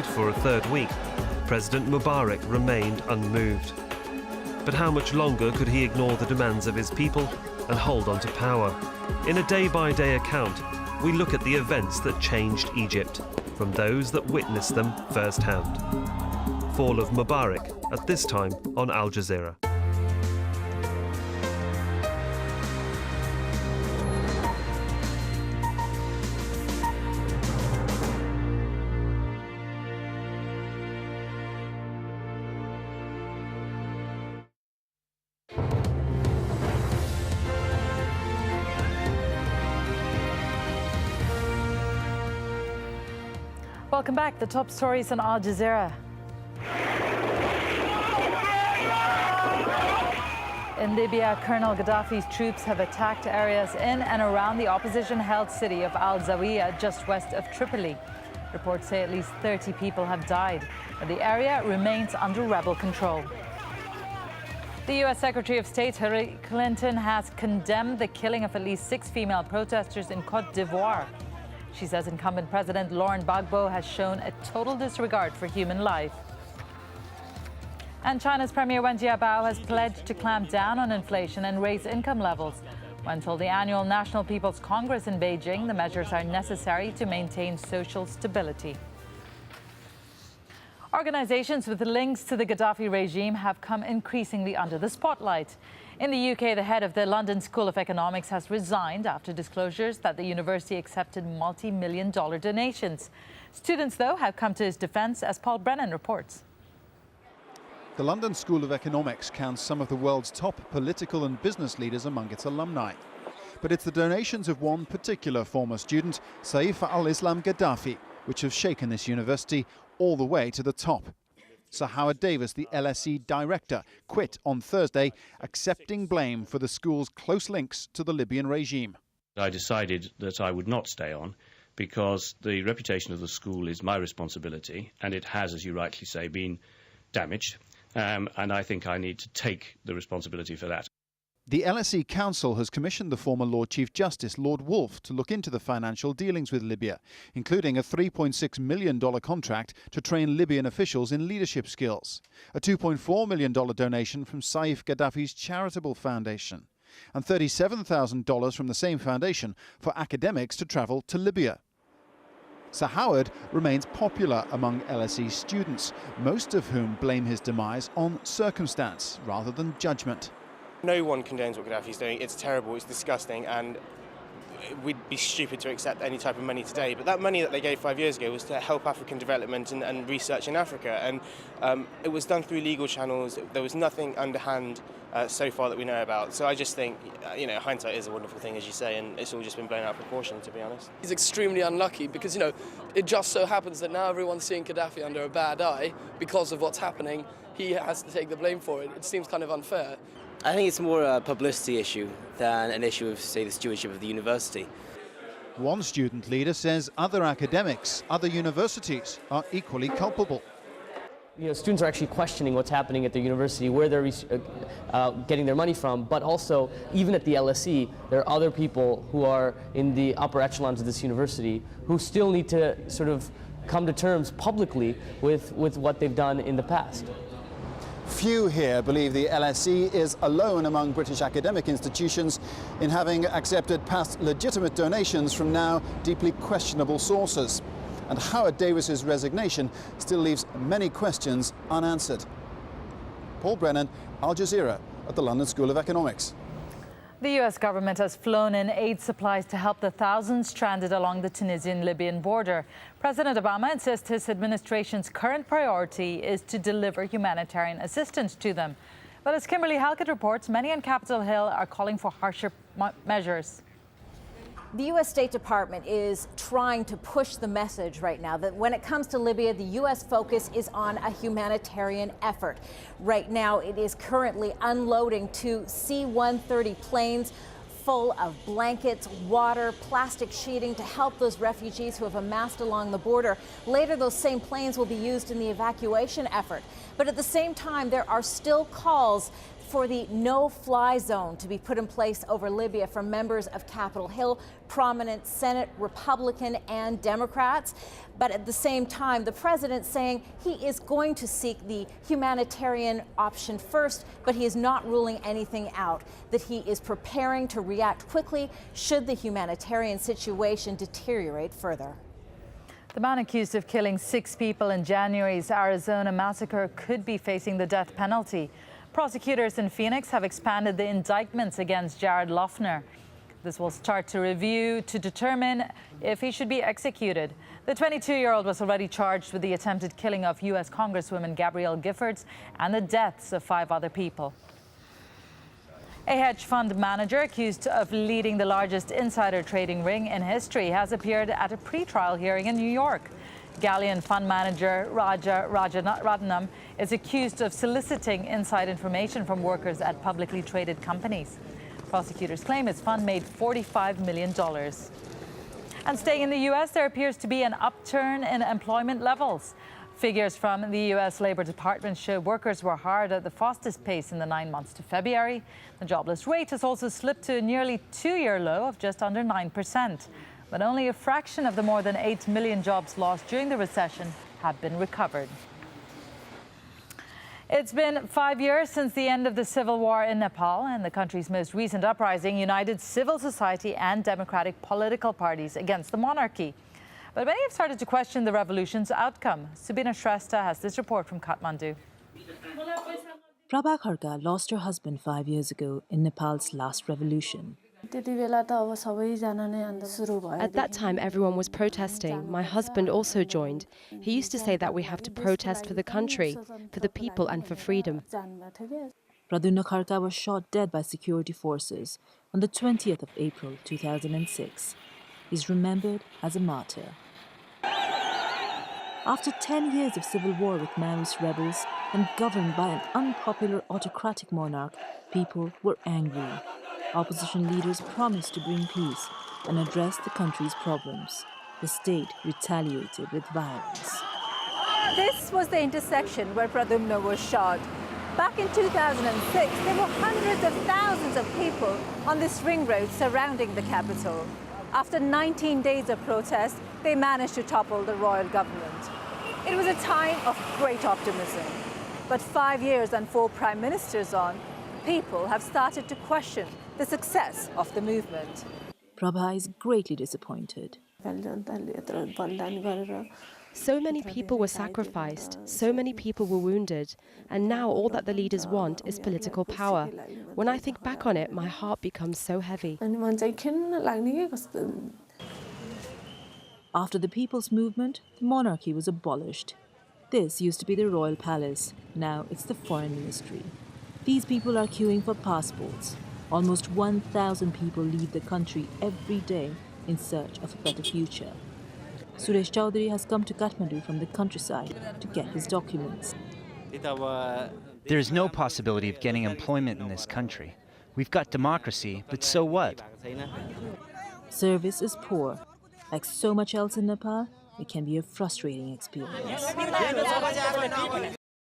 For a third week, President Mubarak remained unmoved. But how much longer could he ignore the demands of his people and hold on to power? In a day-by-day account, we look at the events that changed Egypt, from those that witnessed them firsthand. Fall of Mubarak, at this time on Al Jazeera. Welcome back. The top stories on Al Jazeera. In Libya, Colonel Gaddafi's troops have attacked areas in and around the opposition-held city of AlJazeera, just west of Tripoli. Reports say at least 30 people have died, but the area remains under rebel control. The U.S. Secretary of State Hillary Clinton has condemned the killing of at least 6 female protesters in Côte d'Ivoire. She says incumbent President Laurent Gbagbo has shown a total disregard for human life. And China's Premier Wen Jiabao has pledged to clamp down on inflation and raise income levels. When told the annual National People's Congress in Beijing, the measures are necessary to maintain social stability. Organizations with links to the Gaddafi regime have come increasingly under the spotlight. In the UK, the head of the London School of Economics has resigned after disclosures that the university accepted multi-million-dollar donations. Students, though, have come to his defense, as Paul Brennan reports. The London School of Economics counts some of the world's top political and business leaders among its alumni. But it's the donations of one particular former student, Saif al-Islam Gaddafi, which have shaken this university all the way to the top. Sir Howard Davis, the LSE director, quit on Thursday, accepting blame for the school's close links to the Libyan regime. I decided that I would not stay on because the reputation of the school is my responsibility, and it has, as you rightly say, been damaged, and I think I need to take the responsibility for that. The LSE Council has commissioned the former Lord Chief Justice, Lord Wolfe, to look into the financial dealings with Libya, including a $3.6 million contract to train Libyan officials in leadership skills, a $2.4 million donation from Saif Gaddafi's charitable foundation, and $37,000 from the same foundation for academics to travel to Libya. Sir Howard remains popular among LSE students, most of whom blame his demise on circumstance rather than judgment. No one condemns what Gaddafi's doing. It's terrible, it's disgusting, and we'd be stupid to accept any type of money today. But that money that they gave 5 years ago was to help African development and research in Africa, and it was done through legal channels. There was nothing underhand so far that we know about. So I just think, hindsight is a wonderful thing, as you say, and it's all just been blown out of proportion, to be honest. He's extremely unlucky because, it just so happens that now everyone's seeing Gaddafi under a bad eye because of what's happening. He has to take the blame for it. It seems kind of unfair. I think it's more a publicity issue than an issue of, say, the stewardship of the university. One student leader says other academics, other universities are equally culpable. Students are actually questioning what's happening at the university, where they're getting their money from, but also, even at the LSE, there are other people who are in the upper echelons of this university who still need to sort of come to terms publicly with what they've done in the past. Few here believe the LSE is alone among British academic institutions in having accepted past legitimate donations from now deeply questionable sources. And Howard Davis's resignation still leaves many questions unanswered. Paul Brennan, Al Jazeera at the London School of Economics. The U.S. government has flown in aid supplies to help the thousands stranded along the Tunisian-Libyan border. President Obama insists his administration's current priority is to deliver humanitarian assistance to them. But as Kimberly Halkett reports, many on Capitol Hill are calling for harsher measures. The U.S. State Department is trying to push the message right now that when it comes to Libya, the U.S. focus is on a humanitarian effort. Right now, it is currently unloading 2 C-130 planes full of blankets, water, plastic sheeting to help those refugees who have amassed along the border. Later, those same planes will be used in the evacuation effort. But at the same time, there are still calls for the no-fly zone to be put in place over Libya for members of Capitol Hill, prominent Senate Republican and Democrats. But at the same time, the president saying he is going to seek the humanitarian option first, but he is not ruling anything out, that he is preparing to react quickly should the humanitarian situation deteriorate further. The man accused of killing 6 people in January's Arizona massacre could be facing the death penalty. Prosecutors in Phoenix have expanded the indictments against Jared Loughner. This will start to review to determine if he should be executed. The 22-year-old was already charged with the attempted killing of U.S. Congresswoman Gabrielle Giffords and the deaths of 5 other people. A hedge fund manager accused of leading the largest insider trading ring in history has appeared at a pre-trial hearing in New York. Galleon fund manager Rajaratnam is accused of soliciting inside information from workers at publicly traded companies. Prosecutors claim his fund made $45 million. And staying in the U.S., there appears to be an upturn in employment levels. Figures from the U.S. Labor Department show workers were hired at the fastest pace in the 9 months to February. The jobless rate has also slipped to a nearly 2-year low of just under 9%. But only a fraction of the more than 8 million jobs lost during the recession have been recovered. It's been 5 years since the end of the civil war in Nepal, and the country's most recent uprising united civil society and democratic political parties against the monarchy. But many have started to question the revolution's outcome. Subina Shrestha has this report from Kathmandu. Prabha Kharka lost her husband 5 years ago in Nepal's last revolution. At that time, everyone was protesting. My husband also joined. He used to say that we have to protest for the country, for the people and for freedom. Pradyumna Kharka was shot dead by security forces on the 20th of April 2006. He's remembered as a martyr. After 10 years of civil war with Maoist rebels and governed by an unpopular autocratic monarch, people were angry. Opposition leaders promised to bring peace and address the country's problems. The state retaliated with violence. This was the intersection where Pradyumna was shot. Back in 2006, there were hundreds of thousands of people on this ring road surrounding the capital. After 19 days of protest, they managed to topple the royal government. It was a time of great optimism. But 5 years and 4 prime ministers on, people have started to question the success of the movement. Prabha is greatly disappointed. So many people were sacrificed, so many people were wounded, and now all that the leaders want is political power. When I think back on it, my heart becomes so heavy. After the People's Movement, the monarchy was abolished. This used to be the royal palace. Now it's the foreign ministry. These people are queuing for passports. Almost 1,000 people leave the country every day in search of a better future. Suresh Chowdhury has come to Kathmandu from the countryside to get his documents. There is no possibility of getting employment in this country. We've got democracy, but so what? Service is poor. Like so much else in Nepal, it can be a frustrating experience.